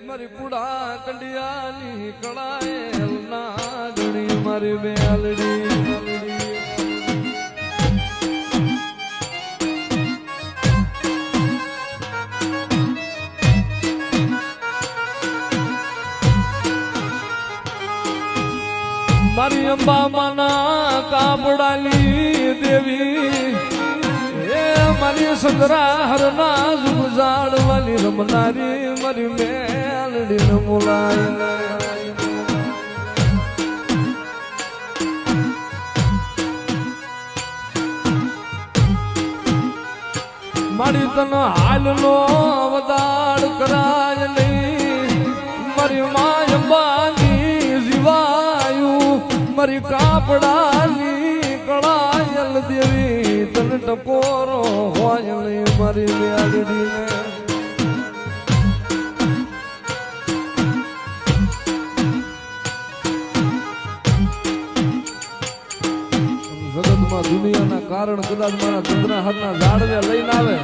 મારી પુડા કંડિયાની કળાએ ના ગણી મારી બેલડી મારી અંબા માના કાપડાલી દેવી એ મારી સંદરા હરના જુગજાડવાની રમનારી મારી મેલડી ન બોલાય મારી તન હાલનો વદાડ કરાય નહીં મારી માય અંબાની જીવાયું મારી કાપડાની કળાયલ દેવી તન ટકોરો હોય નહીં મારી મેલડીને જગતમાં દુનિયાના કારણ કદાચ મારા ચંદ્રના હાથના ઝાડને લઈને આવે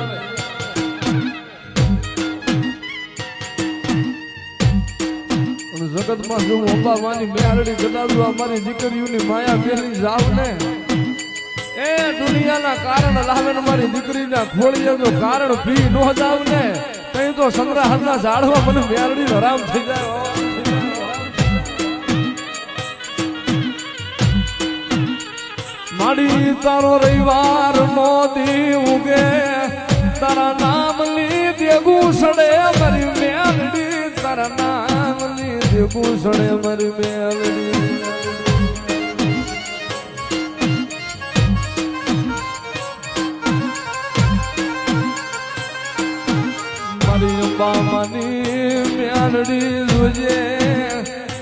જગતમાં જો અંબા માની મેલડી કદાચ અમારી દીકરીઓની માયા બેલી જાવ ને એ દુનિયાના કારણ લાવે ને મારી દીકરીના ખોળીએ જો કારણ પી નો જાવ ને કઈ તો ચંદ્રા હાથના ઝાડવા મને મેલડી હરામ થઈ જાય માડી તારો રવિવાર નો દી ઉગે તારા નામ લીધે ગુસડે મારી મેલડી તારા નામ લીધે ગુસડે મારી મેલડી મારી અંબા માની મેલડી જોજે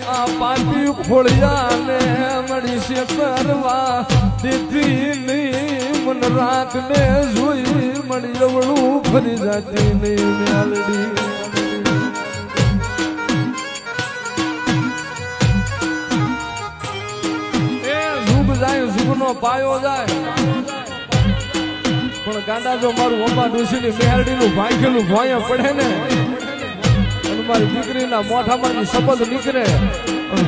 આ પાટી ખોળિયા ને મળી છે કરવા દીધી નહીં મન રાત ને જોઈ મળી અવળું ફરી જાતી નહીં મેલડી એ ઝુગ જાય ઝુગનો પાયો જાય પણ ગાંડા જો મારું અંબા ડોશીની મેલડીનું ભાંગેલું ભોંય પડે ને અને મારી દીકરીના મોઢામાંથી શબ્દ નીકળે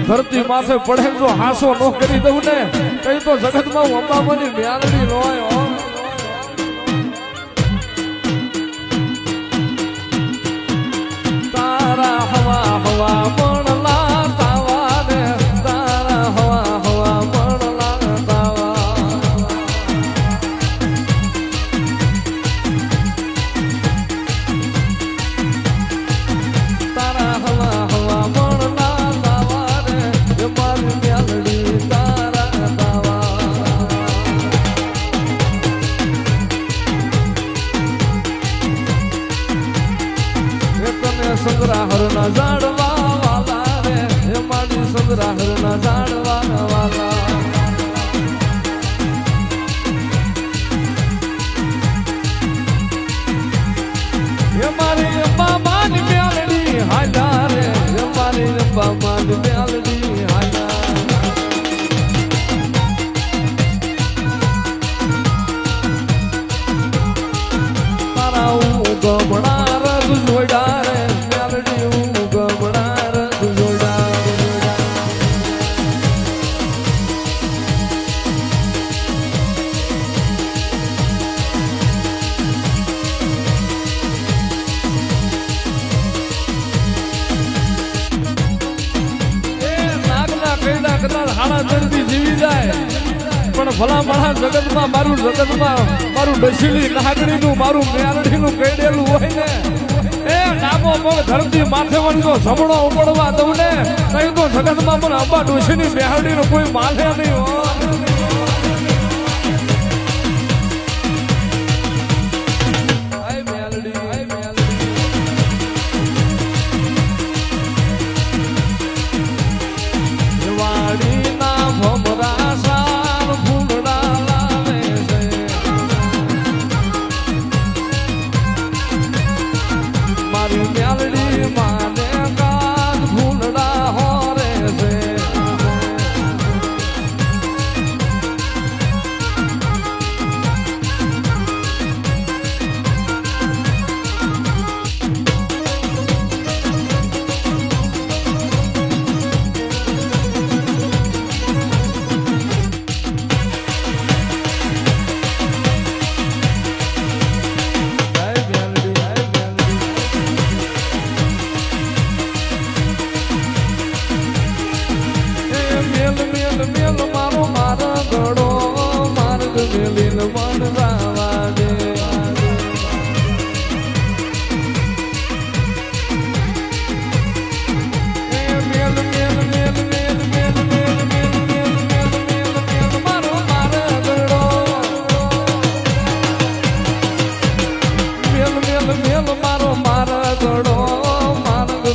ધરતી માથે પડે જો હાસો નો કરી દઉં ને કઈ તો જગતમાં હું અંબામાની મેલડી લોય તારા હવા હવા મણલા તાવા ને તારા હવા હવા મણલા તાવા તારા હવા હવા સંગ્રાહરના ઝાડવા વાલા રે હે મારી સંગ્રાહરના ઝાડવા વાલા હે મારી અંબા માની મેલડી હાલા રે હે મારી અંબા માની મેલડી હાલા તારા ગમણા રગ જોડા પણ ભલા ભલા જગતમાં મારું ડસીલી નાગણીનું મારું મેલડીનું કઈડેલું હોય ને એ ડાબો પગ ધરતી માથે વળતો જમણો ઉપડવા દઉં ને કઈ તો જગતમાં મને અંબા ડોશીની મેલડીનું કોઈ માથે નહીં હોય મેલીન મન જાવા દે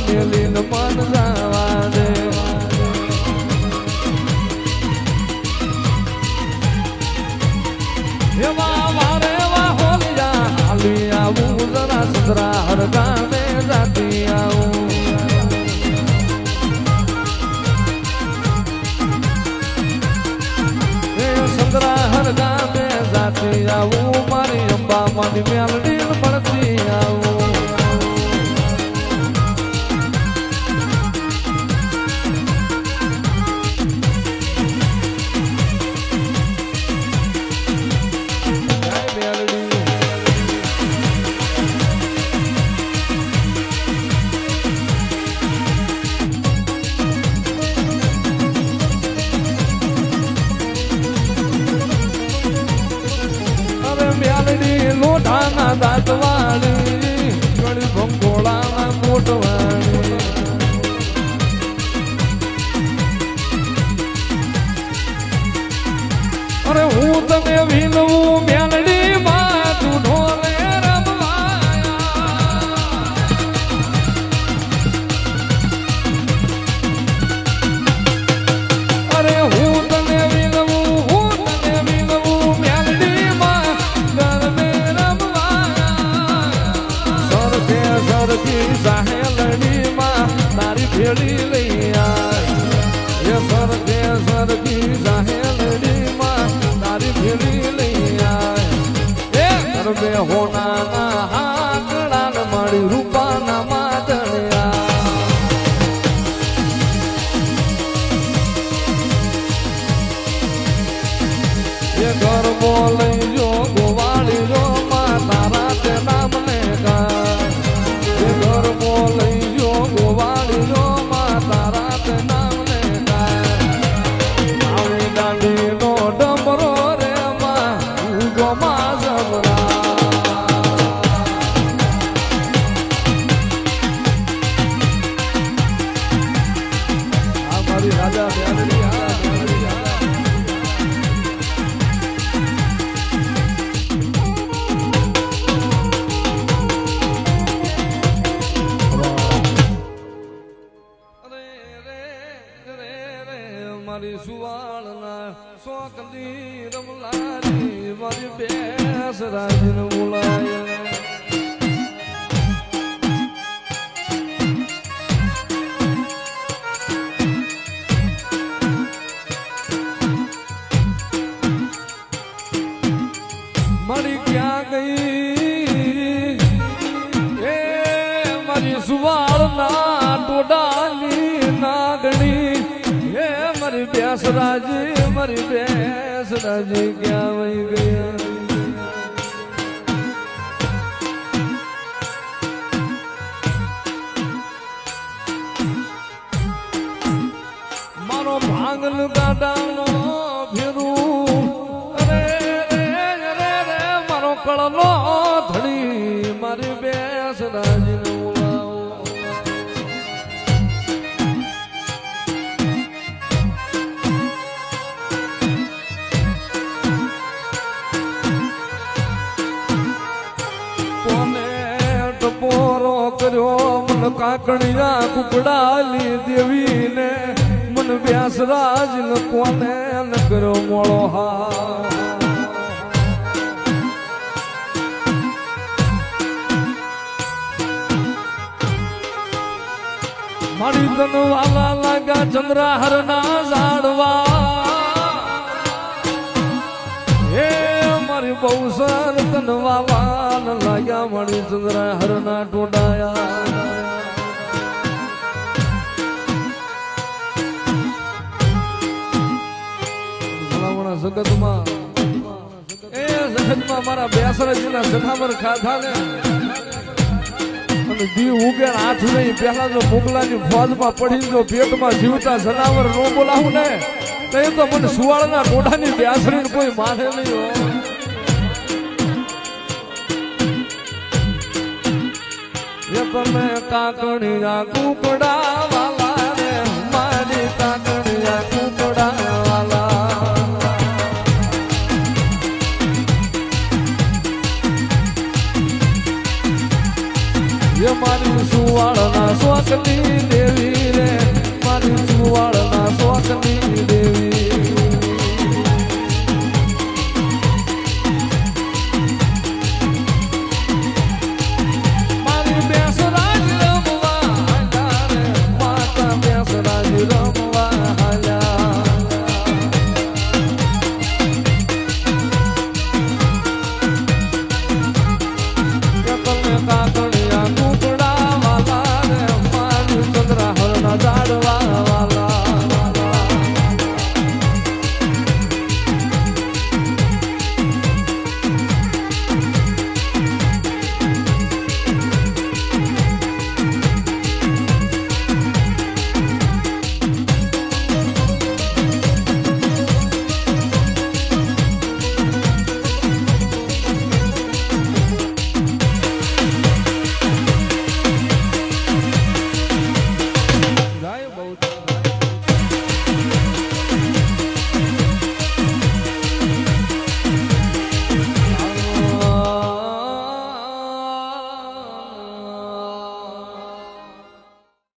મેલીન મન જાવા દે એવા વારે વાહોલિયા હાલી આવું જરા સંતરા હર ગામે જાતી આવું એ સંતરા હર ગામે જાતી આવું મારી અંબા મારી મેલડી મળતી આવું લોઢાના દાંતવાળી ગળી ભંગોળાના મોટવાળી અરે હું તને વિનવું મેલડી માં તું ઢોલે રમવાયા અરે હું તને વિનવું મેલડી માં સાહેલડી માં તારી ભેળી લઈ આય એ સરકે સરકી સાહેલડી માં તારી ભેળી લઈ આય એ ગરબે હોનાના હાકડાન મારી રૂપાના માદળિયા એ ગરબો લઈ જો ગોવાળી જો માં તારા તે નામને ગાય ગરબો લઈ જો ગોવાળી જો માં તારા તે નામને ગાય આવી દાંડી નો ડમરો રે માં ઉગો માં જબરા આ મારી રાજા મેલડી મારી સુવાળના સોકલી રમલારી મારી બેસ રાજન બોલાય મારી ક્યાં ગઈ એ મારી સુવાળના ટોડાની નાગણી મારી બેસ રાજી ક્યાં વહી ગયા મારો ભાંગલ ગાડાનો ફેરું અરે મારો કળનો ધડી મારી બેસ રાજી મન કાકણિયા કુકડાલી દેવીને મન વ્યાસરાજ કોને ન કર્યો મોળો હા મારી તનવાલા લાગા ચંદ્રાહર ના ઝાડવા હે મારી બહુ સર તનવાલા લાગ્યા મારી ચંદ્રાહર ના ટોડાયા જગતમાં એ જગતમાં મારા બેસરાજીના સખાવર ખાધા ને અને દી ઉગે હાથ નહીં પહેલા જો મોગલાની ફોજમાં પડીને જો પેટમાં જીવતા જનાવર નો બોલાવું ને તો એ તો મને સુવાળના ટોડાની બેસરીને કોઈ માથે નહીં તમે કાકણિયા કુકડા વાલા રે મારી કાકણિયા કુકડા વાલા એ મારી સુવાળના શોખની દેવી રે મારી સુવાળના શોખની દેવી